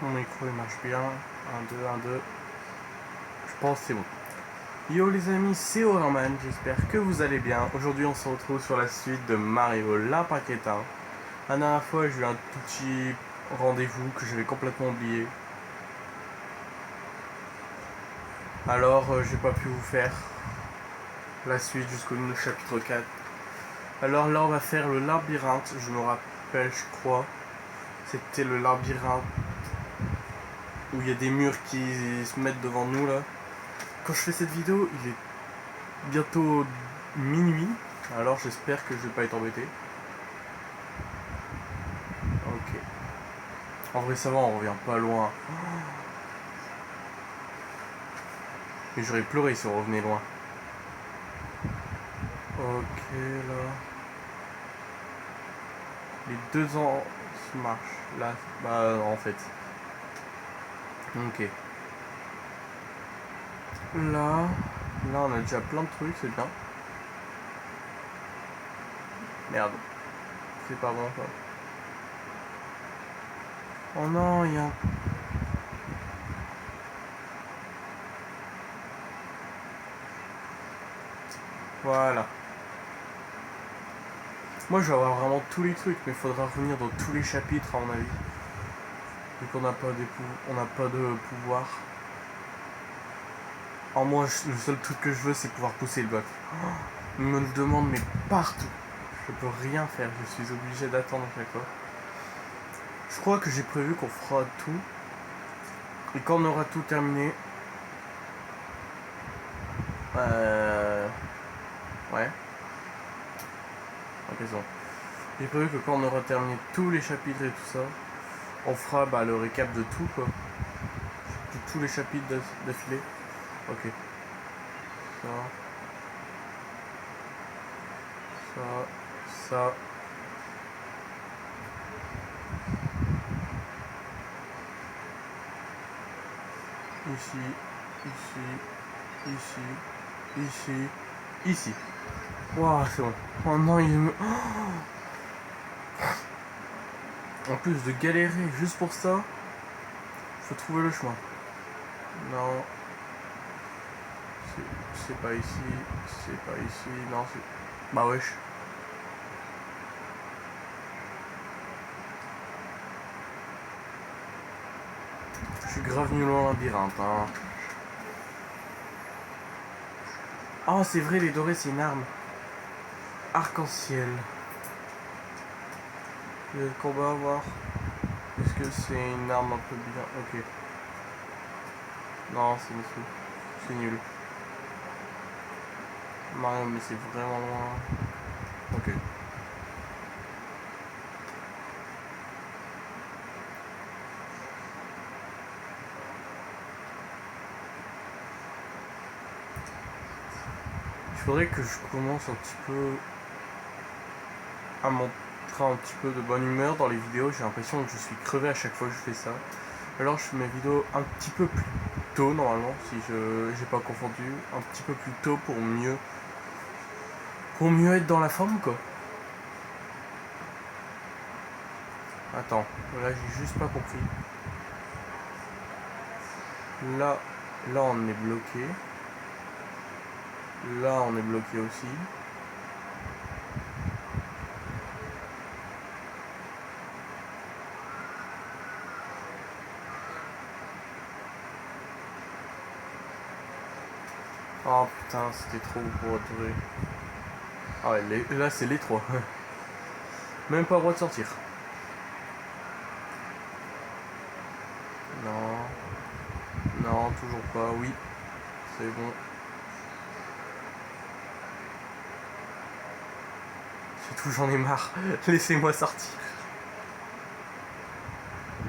Mon micro il marche bien. 1, 2, 1, 2. Je pense que c'est bon. Yo les amis, c'est Oranman, j'espère que vous allez bien. Aujourd'hui on se retrouve sur la suite de Mario Lapin Crétin. La dernière fois j'ai eu un tout petit rendez-vous que j'avais complètement oublié. Alors j'ai pas pu vous faire la suite jusqu'au chapitre 4. Alors là on va faire le labyrinthe, je me rappelle je crois. C'était le labyrinthe où il y a des murs qui se mettent devant nous là. Quand je fais cette vidéo, il est bientôt minuit, alors j'espère que je vais pas être embêté. Ok. En vrai ça va, on revient pas loin. Mais j'aurais pleuré si on revenait loin. Ok là. Les deux ans se marchent. Là, bah en fait. Ok. Là on a déjà plein de trucs, c'est bien. Merde. C'est pas bon ça. Oh non, il y a un... Voilà. Moi je vais avoir vraiment tous les trucs, mais il faudra revenir dans tous les chapitres à mon avis. Vu qu'on n'a pas, de pouvoir. En moi, le seul truc que je veux, c'est pouvoir pousser le bloc. Il me le demande, mais partout. Je peux rien faire, je suis obligé d'attendre à chaque fois. Je crois que j'ai prévu qu'on fera tout. Et quand on aura tout terminé... Ouais. Ok, c'est bon. J'ai prévu que quand on aura terminé tous les chapitres et tout ça, on fera le récap de tout, quoi. De tous les chapitres d'affilée. Ok. Ça. Ça. Ici, ici. Waouh, c'est bon. Oh non, il me... En plus de galérer juste pour ça, faut trouver le chemin. Non. C'est pas ici. C'est pas ici. Non, c'est... Bah wesh. Je suis grave nul en labyrinthe, hein. Oh, c'est vrai, les dorés, c'est une arme. Arc-en-ciel. Le combat à voir. Est-ce que c'est une arme un peu bien? Ok. Non, c'est nul. C'est nul. Mario, mais c'est vraiment loin. Ok. Il faudrait que je commence un petit peu à montrer un petit peu de bonne humeur dans les vidéos. J'ai l'impression que je suis crevé à chaque fois que je fais ça. Alors je fais mes vidéos un petit peu plus tôt normalement, si je j'ai pas confondu. Un petit peu plus tôt pour mieux être dans la forme, quoi. Attends, là j'ai juste pas compris. Là on est bloqué. Là on est bloqué aussi. Oh putain, c'était trop pour retrouver. Ah ouais, là c'est les trois. Même pas le droit de sortir. Non. Non, toujours pas. Oui. C'est bon. C'est tout, j'en ai marre. Laissez-moi sortir.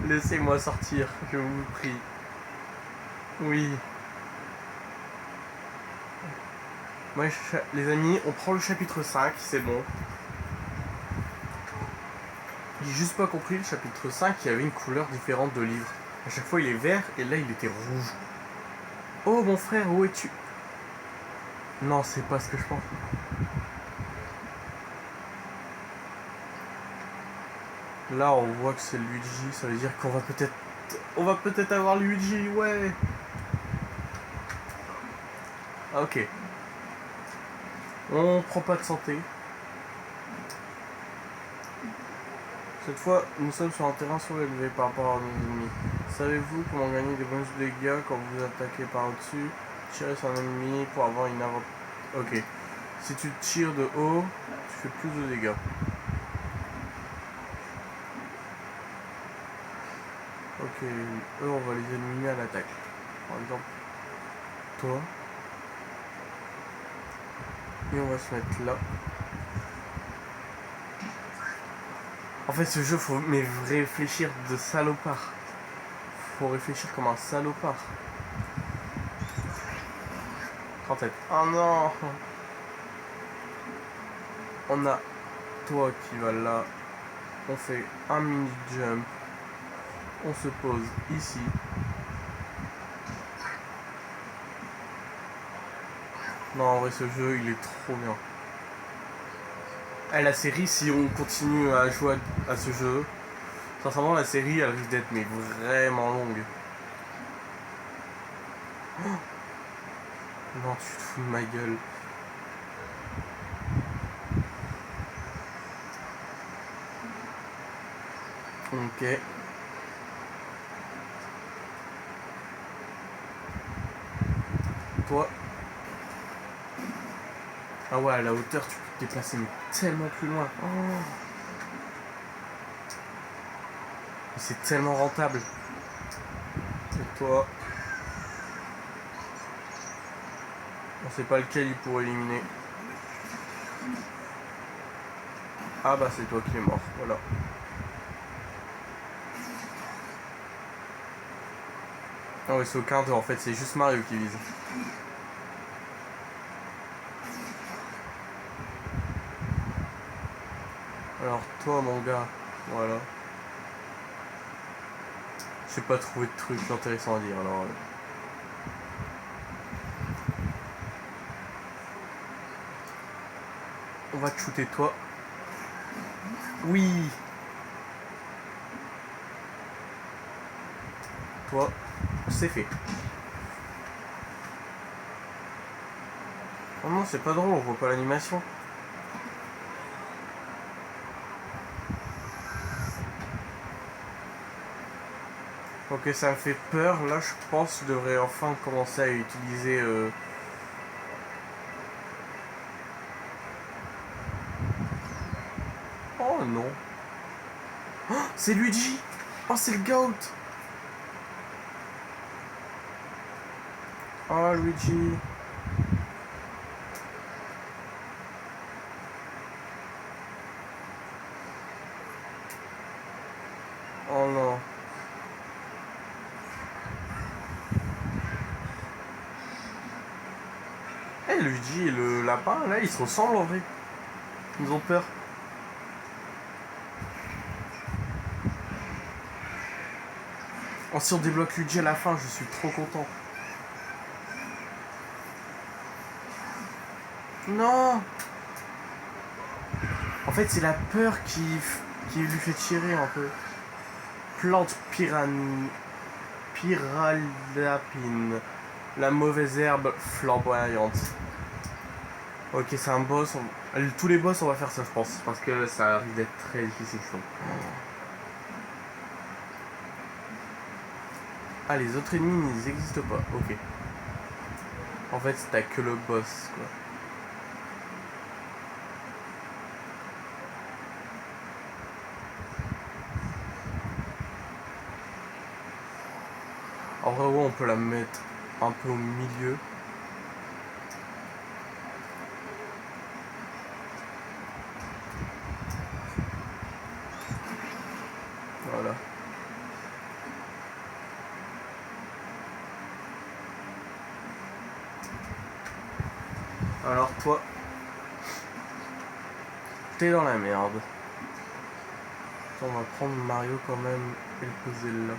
Laissez-moi sortir, je vous prie. Oui. Moi, les amis, on prend le chapitre 5, c'est bon. J'ai juste pas compris le chapitre 5, il y avait une couleur différente de livre. À chaque fois il est vert et là il était rouge. Oh mon frère, où es-tu? Non, c'est pas ce que je pense. Là on voit que c'est Luigi, ça veut dire qu'on va peut-être On va peut-être avoir Luigi, ouais. Ok. On prend pas de santé. Cette fois, nous sommes sur un terrain surélevé par rapport à nos ennemis. Savez-vous comment gagner des bonus de dégâts quand vous attaquez par au-dessus? Tirer sur un ennemi pour avoir une avantage. Ok. Si tu tires de haut, tu fais plus de dégâts. Ok, eux on va les éliminer à l'attaque. Par exemple, toi. Et on va se mettre là. En fait, ce jeu, faut mais réfléchir de salopard. Faut réfléchir comme un salopard. En tête. Oh non! On a toi qui va là. On fait un mini jump. On se pose ici. Non, en vrai, ce jeu, il est trop bien. La série, si on continue à jouer à ce jeu, sincèrement, la série, elle risque d'être mais vraiment longue. Oh non, tu te fous de ma gueule. Ok. Toi. Ah ouais, à la hauteur, tu peux te déplacer mais tellement plus loin. Oh. C'est tellement rentable. Et toi. On sait pas lequel il pourrait éliminer. Ah bah c'est toi qui es mort, voilà. Ah ouais, c'est aucun d'eux en fait, c'est juste Mario qui vise. Alors toi mon gars, voilà. J'ai pas trouvé de trucs intéressants à dire alors. On va te shooter toi. Oui. Toi, c'est fait. Oh non, c'est pas drôle, on voit pas l'animation. Ok, ça me fait peur. Là, je pense que je devrais enfin commencer à utiliser... Oh non. Oh, c'est Luigi. Oh, c'est le GOAT. Oh, Luigi. Oh non. Eh, Luigi et le lapin, là, ils se ressemblent en vrai. Ils ont peur. Oh, si on débloque Luigi à la fin, je suis trop content. Non. En fait, c'est la peur qui lui fait tirer un peu. Plante pyralapine. La mauvaise herbe flamboyante. Ok, c'est un boss. Tous les boss, on va faire ça, je pense. Parce que ça risque d'être très difficile, je trouve. Ah, les autres ennemis, ils n'existent pas. Ok. En fait, t'as que le boss, quoi. En vrai, ouais, on peut la mettre un peu au milieu. Voilà. Alors, toi, t'es dans la merde. Attends, on va prendre Mario quand même et le poser là.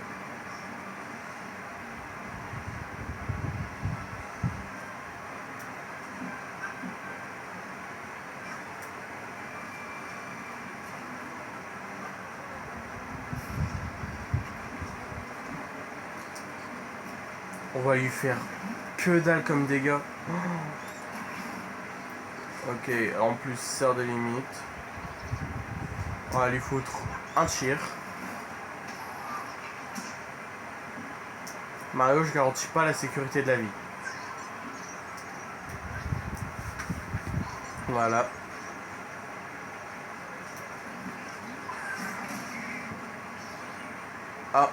On va lui faire que dalle comme dégâts. Ok, en plus, sort de limite. On va lui foutre un tir. Mario, je garantis pas la sécurité de la vie. Voilà. Ah.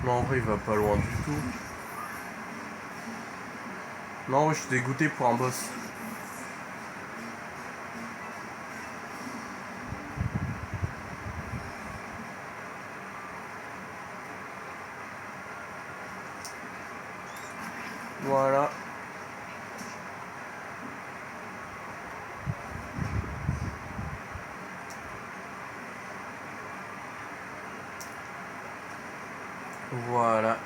Non, en vrai, il va pas loin du tout. Non, je suis dégoûté pour un boss. Voilà. Voilà.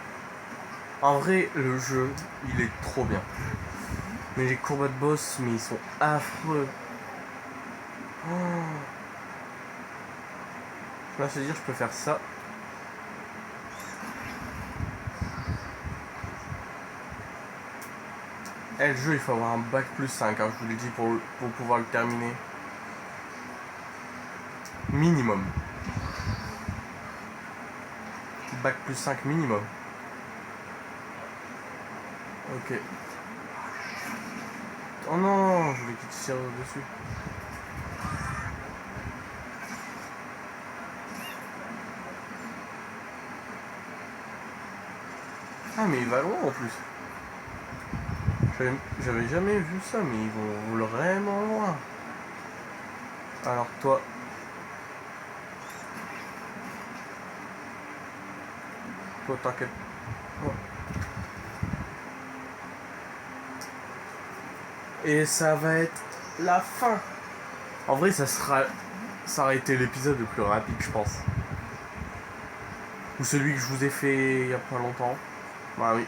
En vrai, le jeu, il est trop bien. Mais les combats de boss, mais ils sont affreux. Oh. Là, se dire, je peux faire ça. Eh, le jeu, il faut avoir un bac plus 5, hein, je vous l'ai dit, pour pouvoir le terminer. Minimum. Bac plus 5 minimum. Ok. Oh non, je voulais qu'il tire dessus. Ah, mais il va loin en plus. J'avais jamais vu ça, mais ils vont vraiment loin. Alors toi. Toi, t'inquiète. Ouais. Et ça va être la fin. En vrai, ça aurait été l'épisode le plus rapide, je pense. Ou celui que je vous ai fait il y a pas longtemps. Bah oui.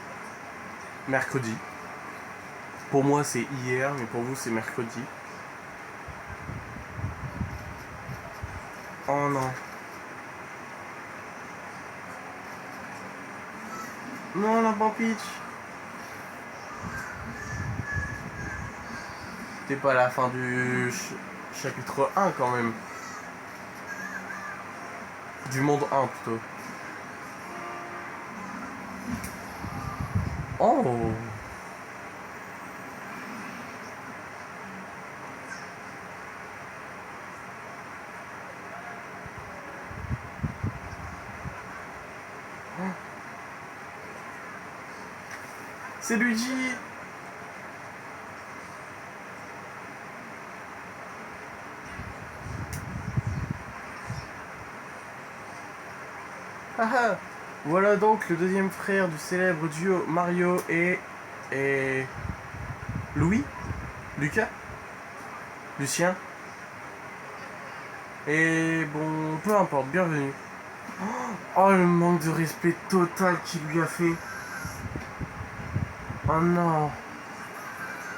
Mercredi. Pour moi, c'est hier, mais pour vous, c'est mercredi. Oh non. Non, la Pampitch. C'était pas la fin du chapitre 1 quand même. Du monde 1 plutôt. Oh. C'est Luigi. Haha. Voilà donc le deuxième frère du célèbre duo Mario et Louis, Lucas, Lucien. Et bon, peu importe, bienvenue. Oh, le manque de respect total qu'il lui a fait. Oh non.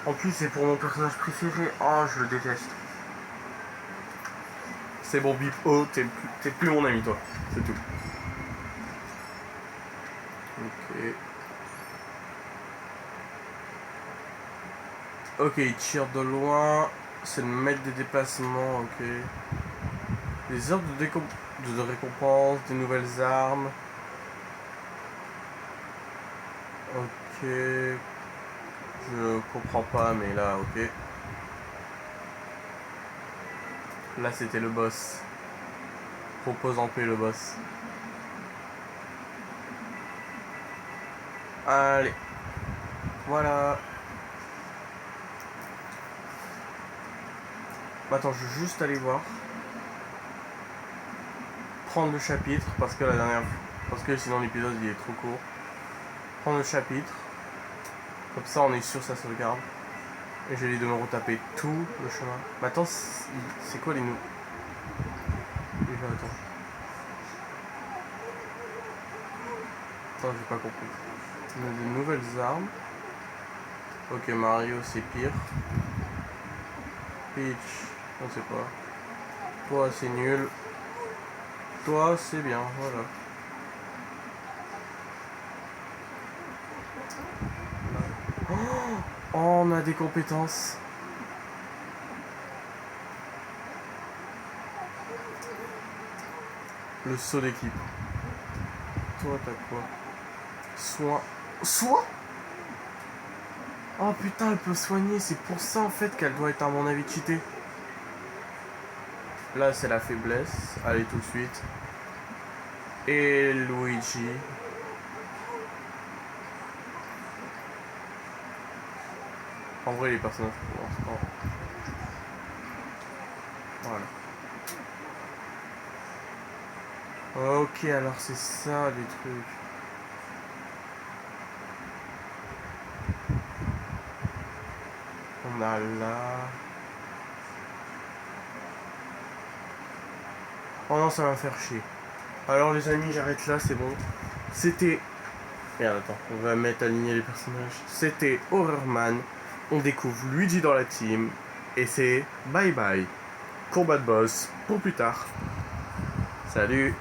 En plus, c'est pour mon personnage préféré. Oh, je le déteste. C'est bon, Bip. Oh, t'es plus mon ami, toi. C'est tout. Ok. Ok, il tire de loin. C'est le maître des déplacements, ok. Des ordres de récompense, des nouvelles armes. Ok. Je comprends pas, mais là, ok. Là, c'était le boss. Propose en paix le boss. Allez. Voilà. Attends, je vais juste aller voir. Prendre le chapitre, parce que la dernière fois... Parce que sinon l'épisode, il est trop court. Prendre le chapitre. Comme ça, on est sûr que ça sauvegarde. Et je vais lui de me retaper tout le chemin. Mais attends, c'est quoi les nous... Déjà, attends. Attends, j'ai pas compris. On a de nouvelles armes. Ok, Mario, c'est pire. Peach, on sait pas. Toi, c'est nul. Toi, c'est bien, voilà. Oh, on a des compétences. Le saut d'équipe. Toi, t'as quoi? Soin. Soin? Oh putain, elle peut soigner. C'est pour ça en fait qu'elle doit être à mon avis cheatée. Là, c'est la faiblesse. Allez, tout de suite. Et Luigi. En vrai, les personnages pour l'instant. Voilà. Ok, alors c'est ça les trucs. On a là. Oh non, ça va faire chier. Alors les amis, j'arrête là, c'est bon. C'était... Merde, attends, on va mettre aligner les personnages. C'était Horrorman. On découvre Luigi dans la team. Et c'est bye bye. Combat de boss pour plus tard. Salut.